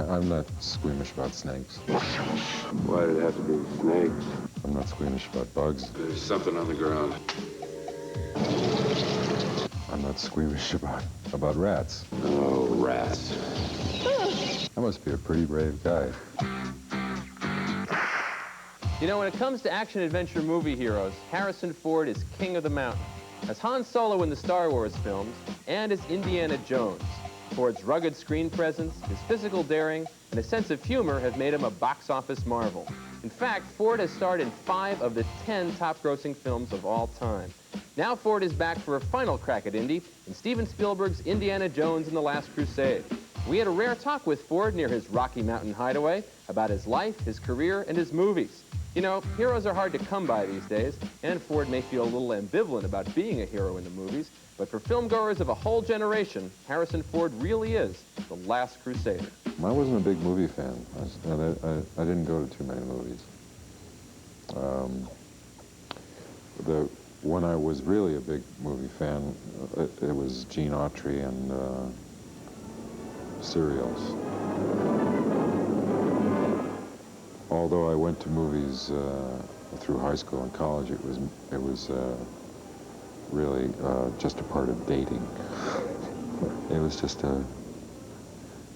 I'm not squeamish about snakes. Why did it have to be snakes? I'm not squeamish about bugs. There's something on the ground. I'm not squeamish about rats. Oh, rats. I must be a pretty brave guy. You know, when it comes to action-adventure movie heroes, Harrison Ford is king of the mountain. As Han Solo in the Star Wars films, and as Indiana Jones. Ford's rugged screen presence, his physical daring, and his sense of humor have made him a box office marvel. In fact, Ford has starred in 5 of the 10 top-grossing films of all time. Now Ford is back for a final crack at Indy in Steven Spielberg's Indiana Jones and the Last Crusade. We had a rare talk with Ford near his Rocky Mountain hideaway about his life, his career, and his movies. You know, heroes are hard to come by these days, and Ford may feel a little ambivalent about being a hero in the movies, but for filmgoers of a whole generation, Harrison Ford really is the Last Crusader. I wasn't a big movie fan. I didn't go to too many movies. When I was really a big movie fan, it was Gene Autry and serials. Although I went to movies through high school and college, it was really just a part of dating. It was just a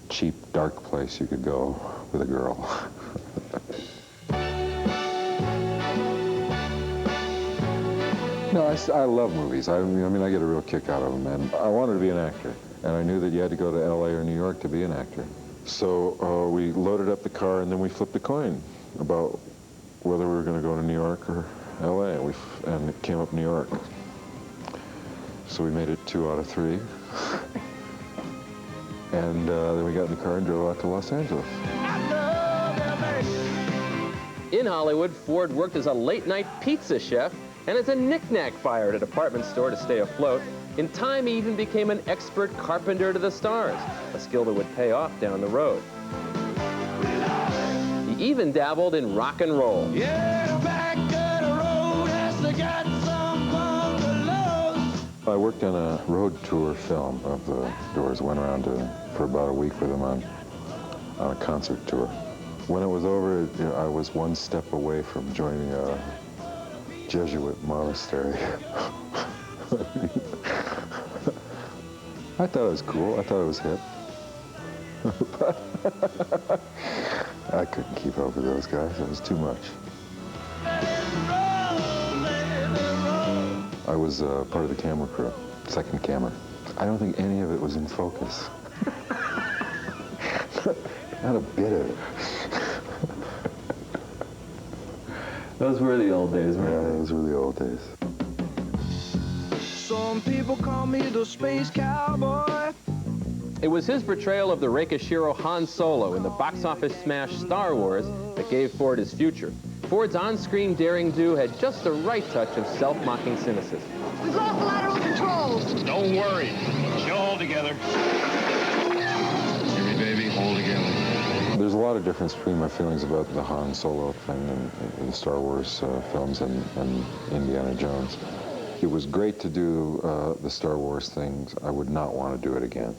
cheap, dark place you could go with a girl. No, I love movies. I mean, I get a real kick out of them, and I wanted to be an actor. And I knew that you had to go to LA or New York to be an actor. So we loaded up the car, and then we flipped a coin about whether we were going to go to New York or LA, and it came up New York. So we made it 2 out of 3. And then we got in the car and drove out to Los Angeles. In Hollywood, Ford worked as a late-night pizza chef and as a knick-knack buyer at a department store to stay afloat. In time, he even became an expert carpenter to the stars, a skill that would pay off down the road. He even dabbled in rock and roll. Yeah, back to the road has to get some bungalows. I worked on a road tour film of the Doors, went around for about a week with them on a concert tour. When it was over, I was one step away from joining a Jesuit monastery. I thought it was cool. I thought it was hip. But I couldn't keep up with those guys. It was too much. I was part of the camera crew, second camera. I don't think any of it was in focus. Not a bit of it. Those were the old days, weren't Yeah, those were the old days. Some people call me the space cowboy. It was his portrayal of the Reikishiro Han Solo in the box office smash Star Wars that gave Ford his future. Ford's on-screen daring do had just the right touch of self-mocking cynicism. We've lost lateral controls. Don't worry. She'll hold together. Jimmy, baby, hold together. There's a lot of difference between my feelings about the Han Solo thing and the Star Wars films and Indiana Jones. It was great to do the Star Wars things. I would not want to do it again.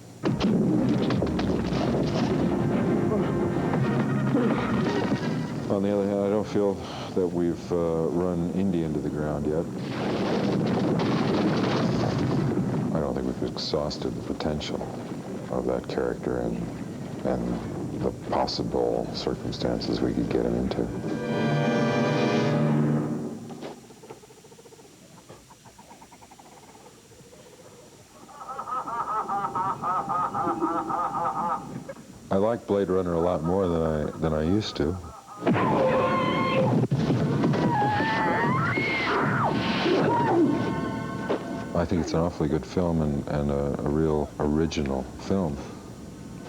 On the other hand, I don't feel that we've run Indy into the ground yet. I don't think we've exhausted the potential of that character and the possible circumstances we could get him into. I like Blade Runner a lot more than I used to. I think it's an awfully good film and a real original film.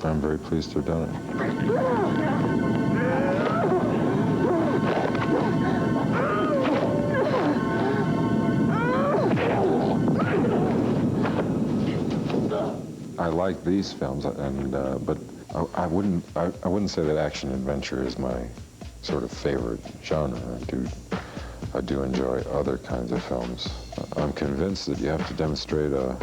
I'm very pleased to have done it. I like these films, but I wouldn't say that action adventure is my sort of favorite genre. I do enjoy other kinds of films. I'm convinced that you have to demonstrate a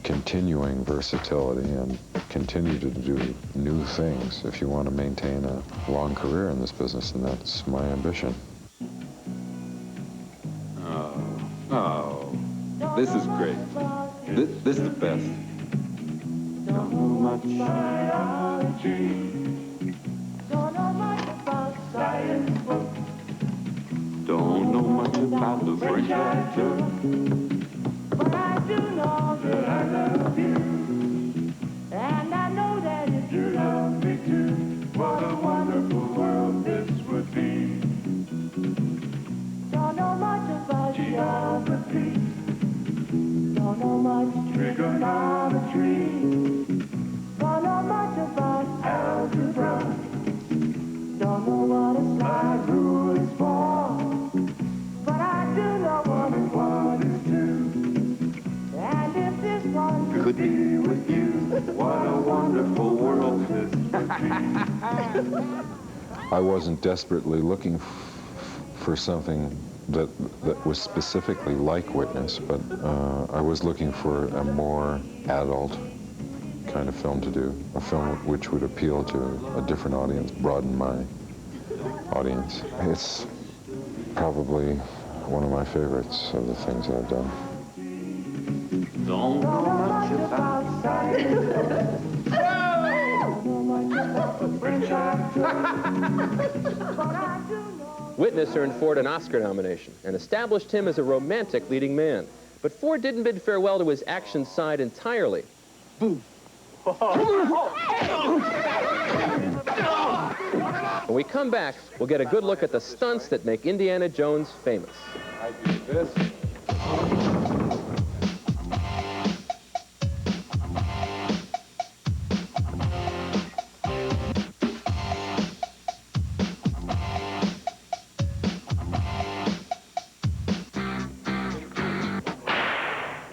continuing versatility and continue to do new things if you want to maintain a long career in this business, and that's my ambition. Oh, this is great. This is the best. Don't know much biology. Don't know much about science books. Don't know much about the French I took. But I do know that I love you. And I know that if you love me too, what a wonderful world this would be. Don't know much about geography. Don't know much trigonometry. Don't know much about algebra. Don't know what a slide rule is for. But I do know what and what is two. And if this one could be with you, what a wonderful world this would be. I wasn't desperately looking for something that was specifically like Witness, but I was looking for a more adult kind of film to do, a film which would appeal to a different audience, broaden my audience. It's probably one of my favorites of the things that I've done. Don't know much about science. Witness earned Ford an Oscar nomination and established him as a romantic leading man. But Ford didn't bid farewell to his action side entirely. Boom. When we come back, we'll get a good look at the stunts that make Indiana Jones famous. I do this.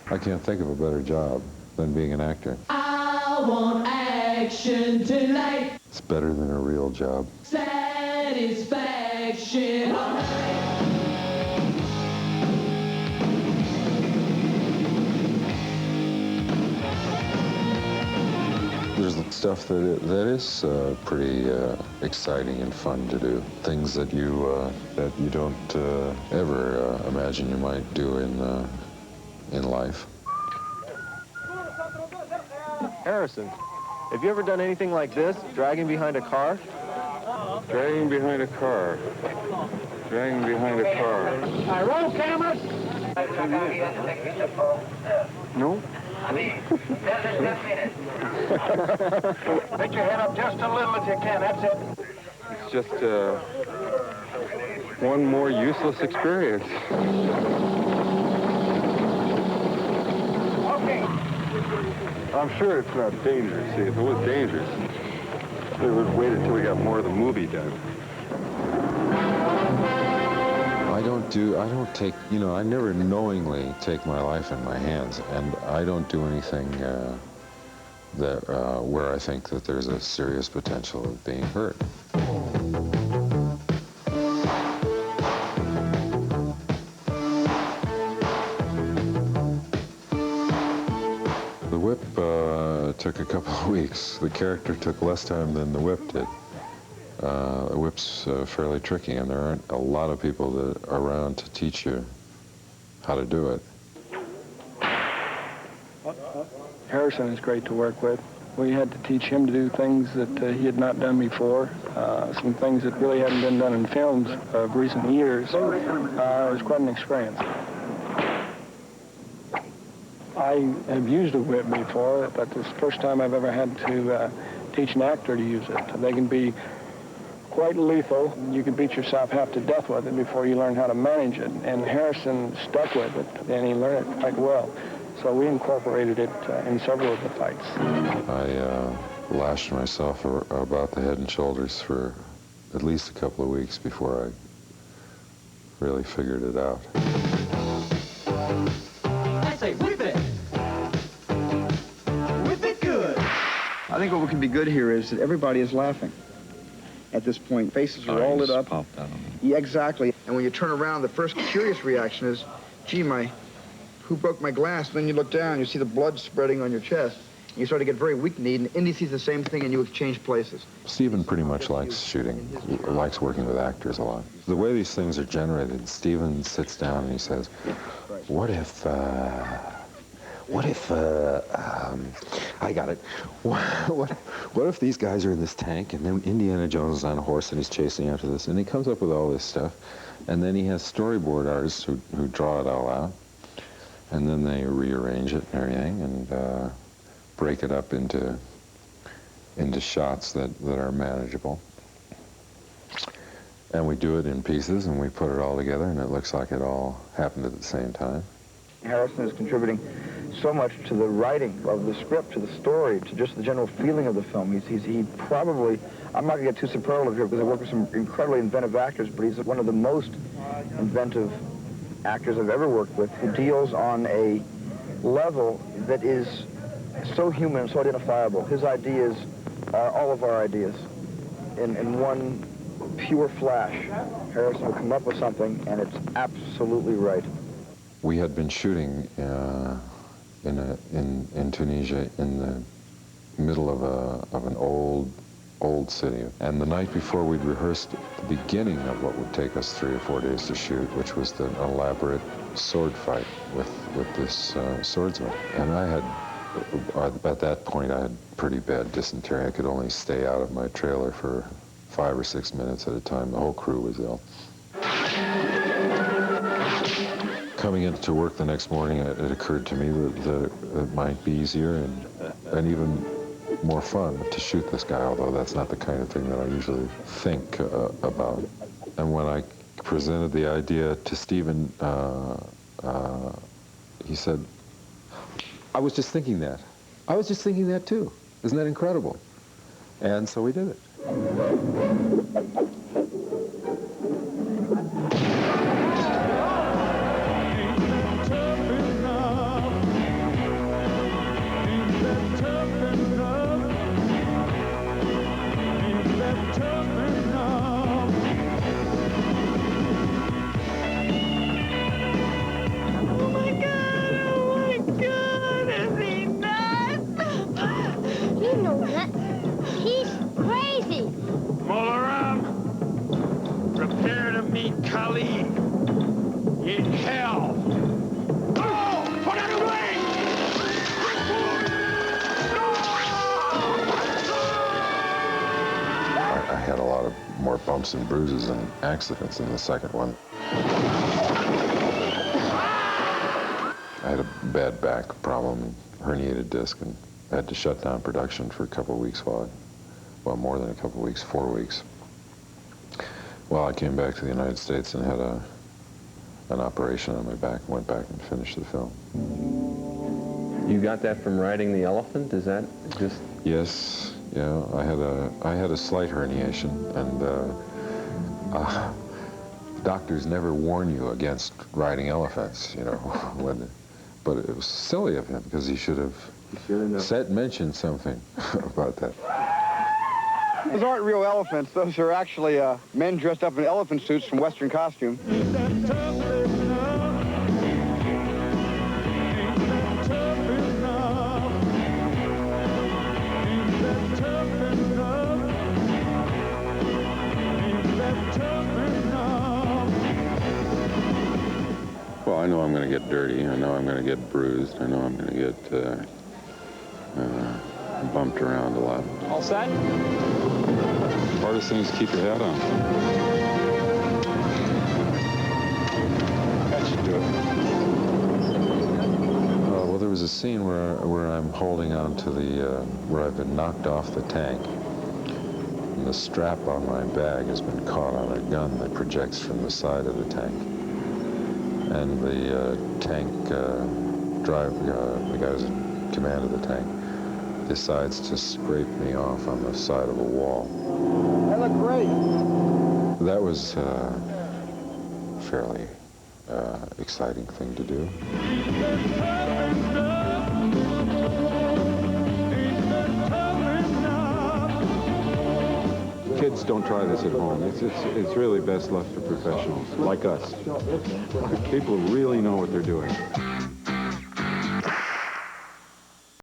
I can't think of a better job than being an actor. I want action tonight. It's better than a real job. Satisfaction. There's stuff that is pretty exciting and fun to do. Things that you don't ever imagine you might do in life. Harrison, have you ever done anything like this, dragging behind a car? Dragging behind a car. Dragging behind a car. I roll cameras. No? Put your head up just a little if you can. That's it. It's just one more useless experience. Okay. I'm sure it's not dangerous. See, if it was dangerous, they would have waited until we got more of the movie done. I never knowingly take my life in my hands, and I don't do anything where I think that there's a serious potential of being hurt. The whip took a couple of weeks. The character took less time than the whip did. The whip's fairly tricky, and there aren't a lot of people that are around to teach you how to do it. Harrison is great to work with. We had to teach him to do things that he had not done before, some things that really hadn't been done in films of recent years. It was quite an experience. I have used a whip before, but it's the first time I've ever had to teach an actor to use it. They can be quite lethal. You can beat yourself half to death with it before you learn how to manage it. And Harrison stuck with it, and he learned it quite well. So we incorporated it in several of the fights. I lashed myself about the head and shoulders for at least a couple of weeks before I really figured it out. I say whip it. Whip it good. I think what can be good here is that everybody is laughing. At this point, faces are all lit up. Popped out. Yeah, exactly. And when you turn around, the first curious reaction is, gee, who broke my glass? Then you look down, you see the blood spreading on your chest. You start to get very weak-kneed, and Indy sees the same thing, and you exchange places. Steven pretty much likes shooting, likes working with actors a lot. The way these things are generated, Steven sits down and he says, what if, I got it. What if these guys are in this tank, and then Indiana Jones is on a horse and he's chasing after this, and he comes up with all this stuff, and then he has storyboard artists who draw it all out, and then they rearrange it and everything, and break it up into shots that are manageable. And we do it in pieces, and we put it all together, and it looks like it all happened at the same time. Harrison is contributing so much to the writing of the script, to the story, to just the general feeling of the film. He probably, I'm not going to get too superlative here because I work with some incredibly inventive actors, but he's one of the most inventive actors I've ever worked with, who deals on a level that is so human and so identifiable. His ideas are all of our ideas. In one pure flash, Harrison will come up with something, and it's absolutely right. We had been shooting in Tunisia in the middle of an old city. And the night before, we'd rehearsed the beginning of what would take us 3 or 4 days to shoot, which was the elaborate sword fight with this swordsman. And I had, at that point, I had pretty bad dysentery. I could only stay out of my trailer for 5 or 6 minutes at a time. The whole crew was ill. Coming into work the next morning, it occurred to me that it might be easier and even more fun to shoot this guy, although that's not the kind of thing that I usually think about. And when I presented the idea to Steven, he said, I was just thinking that. I was just thinking that too. Isn't that incredible? And so we did it. Bumps and bruises and accidents in the second one. I had a bad back problem, herniated disc, and I had to shut down production for a couple of weeks well, more than a couple of weeks, 4 weeks. Well, I came back to the United States and had an operation on my back, went back and finished the film. You got that from riding the elephant? Is that just... Yes. Yeah, I had a slight herniation, and doctors never warn you against riding elephants, you know. But it was silly of him because he should have mentioned something about that. Those aren't real elephants. Those are actually men dressed up in elephant suits from Western costume. Well, I know I'm going to get dirty. I know I'm going to get bruised. I know I'm going to get bumped around a lot. All set? Hardest thing is to keep your head on. That should do it. Well, there was a scene where I'm holding on to where I've been knocked off the tank. And the strap on my bag has been caught on a gun that projects from the side of the tank. And the tank the guy who's in command of the tank, decides to scrape me off on the side of a wall. That looked great. That was a fairly exciting thing to do. Kids don't try this at home. It's really best left for professionals like us. People who really know what they're doing.